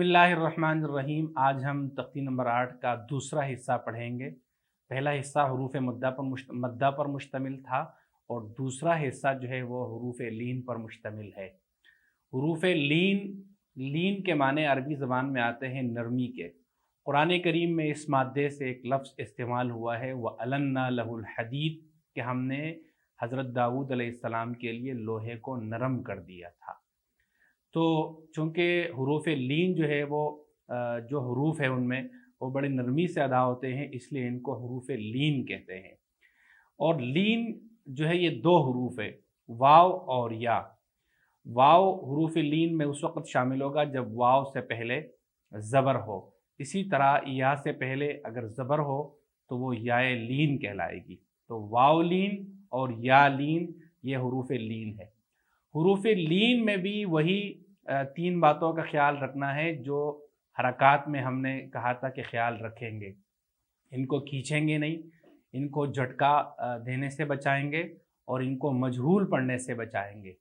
बिस्मिल्लाहिर्रहमानिर्रहीम। आज हम तख्ती नंबर 8 का दूसरा हिस्सा पढ़ेंगे। पहला हिस्सा हरूफ मद्दा पर मुश्तमिल था और दूसरा हिस्सा जो है वो हरूफ लीन पर मुश्तमिल है। हरूफ लीन के माने अरबी ज़बान में आते हैं नरमी के। कुरान करीम में इस मादे से एक लफ्ज़ इस्तेमाल हुआ है व अलन्ना लहुल हदीद, कि हमने हज़रत दाऊद अलैहिस्सलाम के लिए लोहे को नरम कर दिया था। तो चूँकि हरूफ लीन जो है वो जो हरूफ है उनमें वो बड़ी नरमी से अदा होते हैं, इसलिए इनको हरूफ लीन कहते हैं। और लीन जो है ये दो हरूफ है, वाव और या। वाव हरूफ लीन में उस वक़्त शामिल होगा जब वाव से पहले ज़बर हो। इसी तरह या से पहले अगर ज़बर हो तो वो याए लीन कहलाएगी। तो वाव लीन और या लीन ये हरूफ लीन है। हरूफ लीन में भी वही तीन बातों का ख्याल रखना है जो हरकत में हमने कहा था कि ख्याल रखेंगे। इनको खींचेंगे नहीं, इनको झटका देने से बचाएंगे और इनको मजहूल पढ़ने से बचाएंगे।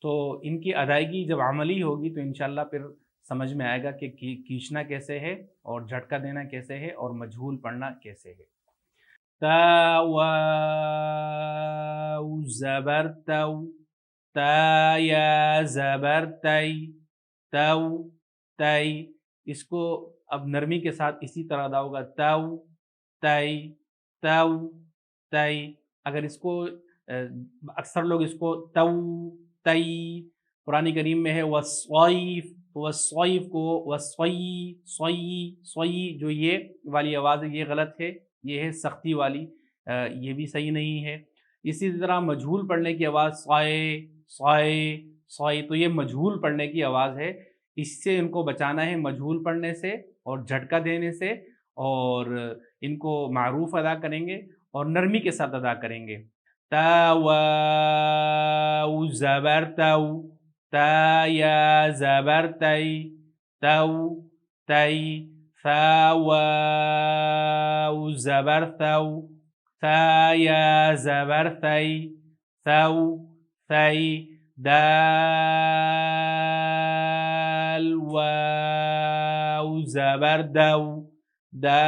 तो इनकी अदायगी जब अमली होगी तो इंशाअल्लाह फिर समझ में आएगा कि खींचना कैसे है और झटका देना कैसे है और मजहूल पढ़ना कैसे है। ता वाउ ज़बर तौ, ता या ज़बर तई, तौ तई। इसको अब नरमी के साथ इसी तरह अदा होगा, तौ तई, तौ तई। अगर इसको अक्सर लोग इसको तौ तई, कुरान करीम में है वस्वैफ, तो वस्वैफ को वस्वई स्वई स्वई, जो ये वाली आवाज़ है ये गलत है, ये है सख्ती वाली, ये भी सही नहीं है। इसी तरह मजहूल पढ़ने की आवाज़ स्वाए स्वाए स्वाई, तो ये मजहूल पढ़ने की आवाज़ है। इससे इनको बचाना है मजहूल पढ़ने से और झटका देने से, और इनको मारूफ अदा करेंगे और नरमी के साथ अदा करेंगे। ता वाउ ज़बर तौ, ता या ज़बर तई, तौ तई। सा वाउ ज़बर तौ, सा या ज़बर तई, तौ तई। दाल वाउ ज़बर दौ, दाल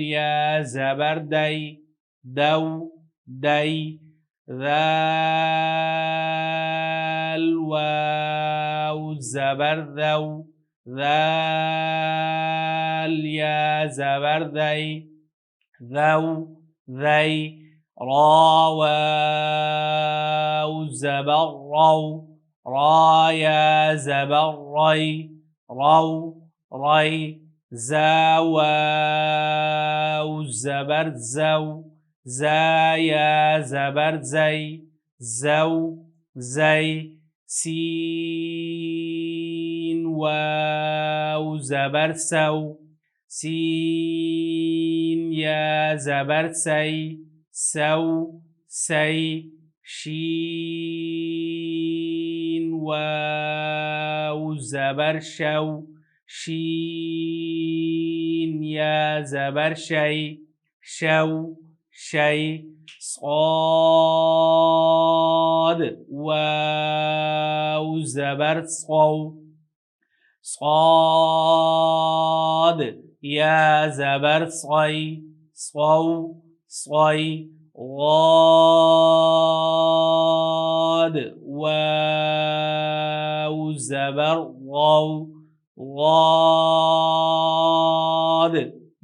या ज़बर दई, दौ दई। ज़ाल वाउ ज़बर दौ, ज़ाल या ज़बर दई, दौ दई। रा वाउ ज़बर रौ, रा या ज़बर रई, रौ रई। ज़ा वाउ ज़बर ज़ौ, ज़ा या ज़बर ज़ई, ज़ौ ज़ई। सीन वाउ ज़बर सौ, सीन या ज़बर सई, सौ सई। शीन वाउ ज़बर शौ, शीन या ज़बर शई, शौ शई। صاد वाउ ज़बर सौ, صاد या ज़बर सई, सौ सई। ग़ाद वाउ ज़बर गौ, ग़ाद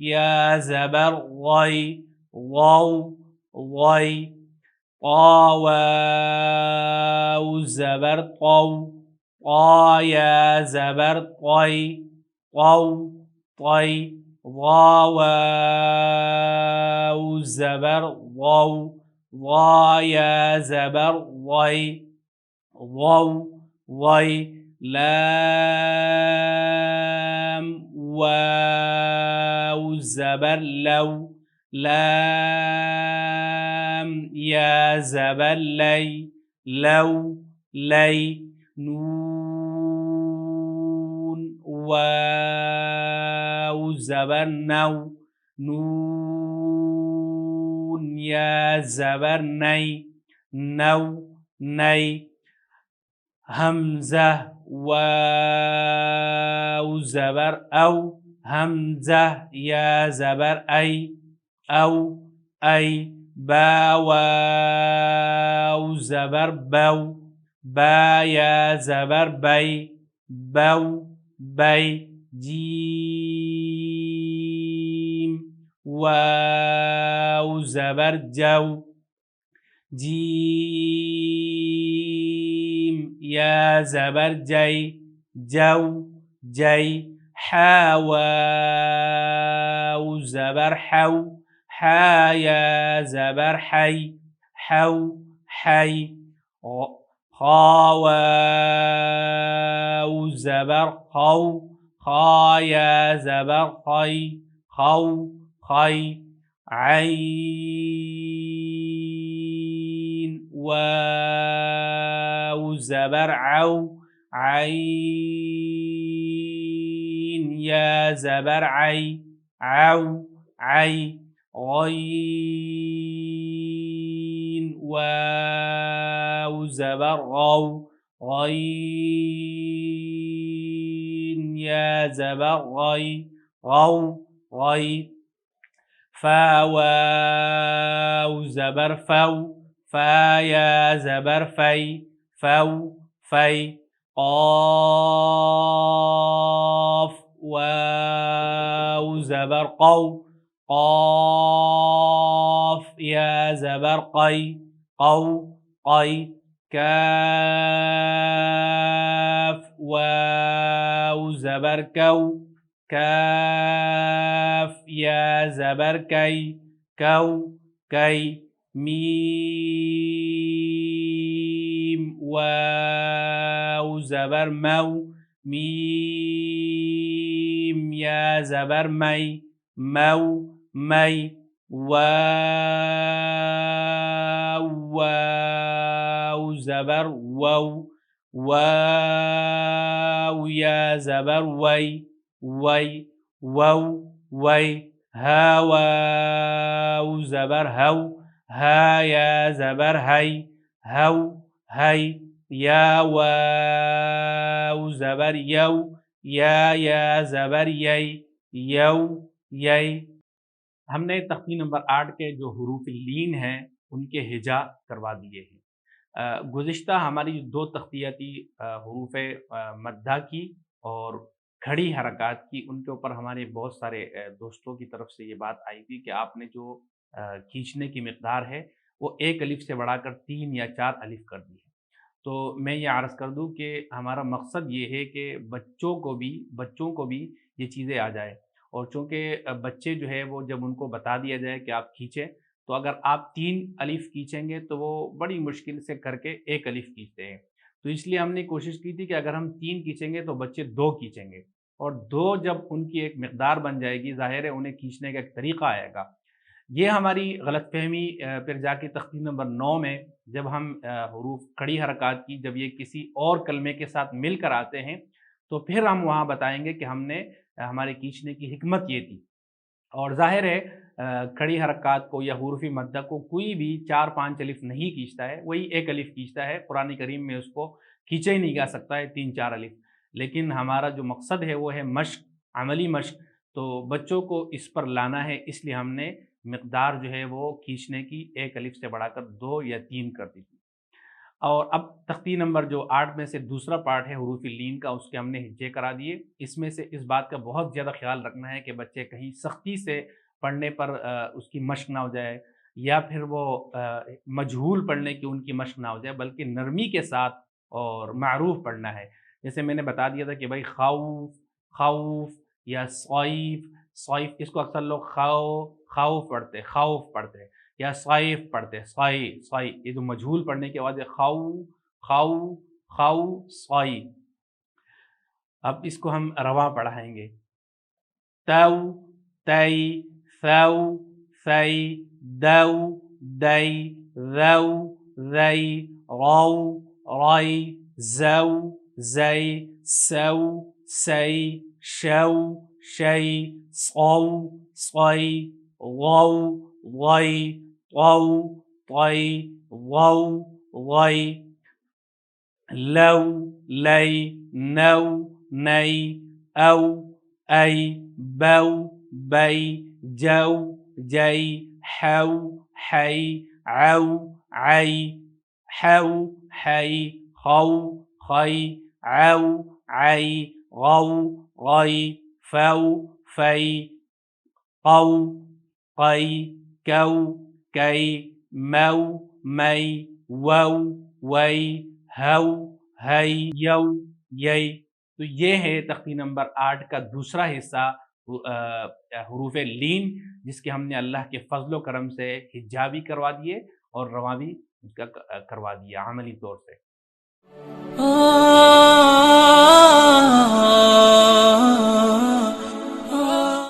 या ज़बर गई, गौ गई। क़ा वाउ ज़बर क़ौ, क़ा या ज़बर क़ई, क़ौ क़ई। ग़ा वाउ ज़बर ग़ौ, ग़ा या ज़बर ग़ई, ग़ौ ग़ई। लाम वाउ ज़बर लौ, लाम या ज़बर लई, लौ लई। नून वाउ ज़बर नौ, नून या ज़बर नई, नौ नई। हमज़ा, वाव ज़बर औ, हमज़ा या ज़बर औ, बा वाव ज़बर बौ, बा या ज़बर बौ, जीम, वाव ज़बर जौ, जीम या ज़बर जौ, हा वाव ज़बर हौ, हा या ज़बर हौ, खा वाव ज़बर खौ, खा या ज़बर खौ, आइन वाव ज़बर औ, आइन या ज़बर औ, गइन वाव ज़बर गौ, गइन या ज़बर गौ, फा वाव ज़बर फौ, फा या ज़बर फौ, क़ाफ वाव ज़बर क़ौ, क़ाफ या ज़बर qau, काफ वाव ज़बर कौ, काफ या ज़बर कौ, मीम वाव ज़बर मौ, मीम या ज़बर मौ, वाव ज़बर वौ, वाव या ज़बर वै, हा वाव ज़बर हौ, हा या ज़बर हौ, या वाव ज़बर यौ, या ज़बर यौ। हमने तख्ती नंबर 8 के जो हरूफ लीन हैं उनके हिजा करवा दिए हैं। गुज़िश्ता हमारी जो 2 तख्तियाँ थी हरूफ मद्दा की और खड़ी हरकत की, उनके ऊपर हमारे बहुत सारे दोस्तों की तरफ से ये बात आई थी कि आपने जो खींचने की मिक़दार है वो 1 अलिफ़ से बढ़ाकर 3 या 4 अलिफ़ कर दी है। तो मैं ये अर्ज़ कर दूँ कि हमारा मकसद ये है कि बच्चों को भी ये चीज़ें आ जाए। और चूँकि बच्चे जो है वो जब उनको बता दिया जाए कि आप खींचें, तो अगर आप 3 अलिफ़ खींचेंगे तो वो बड़ी मुश्किल से करके 1 अलिफ़ खींचते हैं। तो इसलिए हमने कोशिश की थी कि अगर हम 3 खींचेंगे तो बच्चे 2 खींचेंगे और 2 जब उनकी एक मिक़दार बन जाएगी, ज़ाहिर है उन्हें खींचने का एक तरीक़ा आएगा। ये हमारी गलतफ़हमी फिर जाके तख्ती नंबर 9 में जब हम हरूफ खड़ी हरकत की जब ये किसी और कलमे के साथ मिलकर आते हैं, तो फिर हम वहाँ बताएँगे कि हमने हमारे खींचने की हिकमत ये थी। और ज़ाहिर है खड़ी हरकत को या हुरूफ़ मद्दा को कोई भी 4-5 अलिफ़ नहीं खींचता है, वही 1 अलिफ़ खींचता है। कुरान करीम में उसको खींचा ही नहीं जा सकता है 3-4 अलिफ़। लेकिन हमारा जो मकसद है वो है मश्क, अमली मश्क। तो बच्चों को इस पर लाना है, इसलिए हमने मिक़दार जो है वो खींचने की 1 अलिफ़ से बढ़ाकर 2 या 3 कर दी थी। और अब तख्ती नंबर जो 8 में से दूसरा पार्ट है हुरूफ़ लीन का, उसके हमने हिज्जे करा दिए। इसमें से इस बात का बहुत ज़्यादा ख़्याल रखना है कि बच्चे कहीं सख्ती से पढ़ने पर उसकी मश्क ना हो जाए या फिर वो मजहूल पढ़ने की उनकी मश्क ना हो जाए, बल्कि नरमी के साथ और मारूफ पढ़ना है। जैसे मैंने बता दिया था कि भाई खौफ, खौफ या सॉइफ़, सॉइफ़ इसको अक्सर लोग खौफ पढ़ते हैं या सॉइफ़ पढ़ते हैं, सॉई ये जो मजहूल पढ़ने की आवाज़ है खाऊ, सॉई। अब इसको हम रवा पढ़ाएँगे। तौ, तै, थौ, थै, दौ, दै, ذौ, ذै, रौ, रै, ज़ौ, ज़ै, सौ, सै, शौ, शै, صौ, صै, ग़ौ, ग़ै, ग़ौ, ग़ै, ग़ौ, ग़ै। लव, लई, नव, नई, औ, ऐ, बौ, बई, जौ, जई, हौ, हई, औ, आई, हौ, हई, खौ, खई, औ, आई, गौ, गई, फौ, फई, कौ, कई, कौ, कई, मौ, मई, वौ, वई, हौ, हई, यौ, यई। तो ये है तख्ती नंबर 8 का दूसरा हिस्सा, हरूफ लीन, जिसके हमने अल्लाह के फजलो करम से हिज्जा भी करवा दिए और रवा भी उसका करवा दिया अमली तौर से।